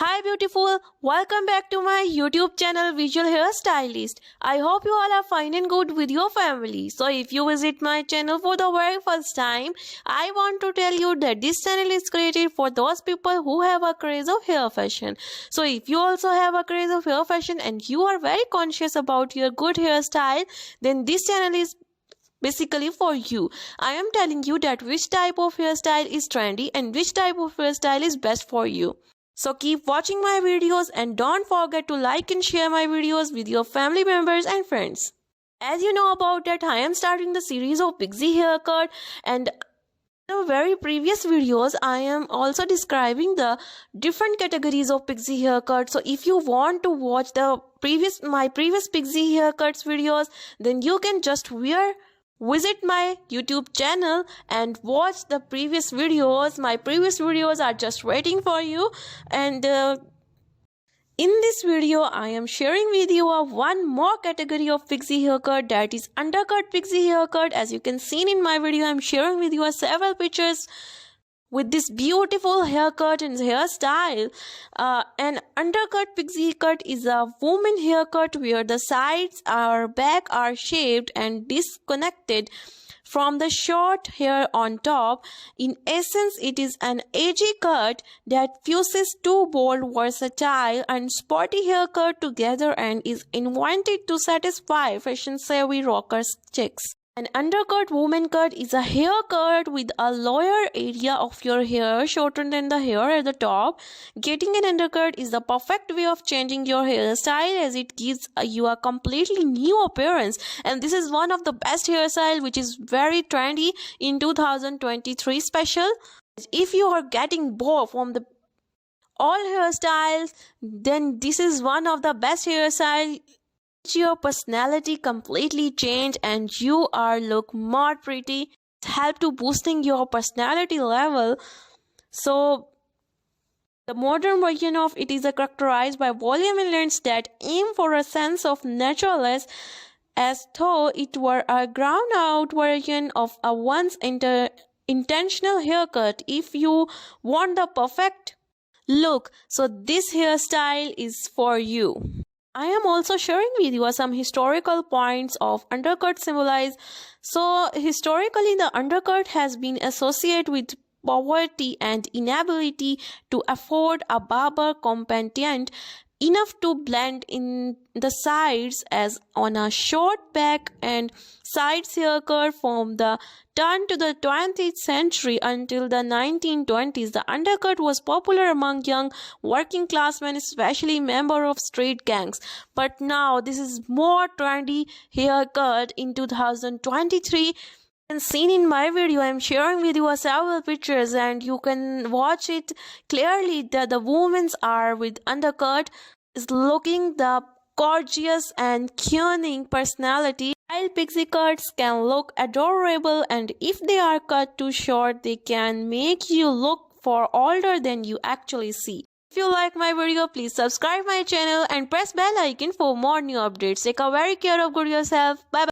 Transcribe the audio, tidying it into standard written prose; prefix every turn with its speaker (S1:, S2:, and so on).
S1: Hi beautiful, welcome back to my YouTube channel Visual Hairstylist. I hope you all are fine and good with your family. So if you visit my channel for the very first time, I want to tell you that this channel is created for those people who have a craze of hair fashion. So if you also have a craze of hair fashion and you are very conscious about your good hairstyle, then this channel is basically for you. I am telling you that which type of hairstyle is trendy and which type of hairstyle is best for you. So keep watching my videos and don't forget to like and share my videos with your family members and friends. As you know about that, I am starting the series of pixie haircut, and in the very previous videos I am also describing the different categories of pixie haircut. So if you want to watch my previous pixie haircuts videos, then you can just visit my YouTube channel and watch the previous videos. My previous videos are just waiting for you, and in this video I am sharing with you one more category of pixie haircut, that is undercut pixie haircut. As you can see in my video, I am sharing with you several pictures with this beautiful haircut and hairstyle. An undercut pixie cut is a woman haircut where the sides or back are shaped and disconnected from the short hair on top. In essence, it is an edgy cut that fuses two bold, versatile and sporty haircut together and is invented to satisfy fashion-savvy rockers' chicks. An undercut woman cut is a haircut with a lower area of your hair shorter than the hair at the top. Getting an undercut is the perfect way of changing your hairstyle, as it gives you a completely new appearance, and this is one of the best hairstyle which is very trendy in 2023 special. If you are getting bored from the all hairstyles, then this is one of the best hairstyle. Your personality completely change and you are look more pretty. Help to boosting your personality level. So the modern version of it is characterized by volume and lengths that aim for a sense of naturalness, as though it were a ground out version of a once intentional haircut. If you want the perfect look, so this hairstyle is for you. I am also sharing with you some historical points of undercut symbolize. So historically, the undercut has been associated with poverty and inability to afford a barber competent enough to blend in the sides, as on a short back and sides haircut from the turn to the 20th century until the 1920s. The undercut was popular among young working class men, especially members of street gangs. But now this is more trendy haircut in 2023. And seen in my video, I am sharing with you several pictures and you can watch it clearly that the women are with undercut is looking the gorgeous and cunning personality. While pixie cuts can look adorable, and if they are cut too short, they can make you look for older than you actually see. If you like my video, please subscribe my channel and press bell icon for more new updates. Take a very care of good yourself. Bye bye.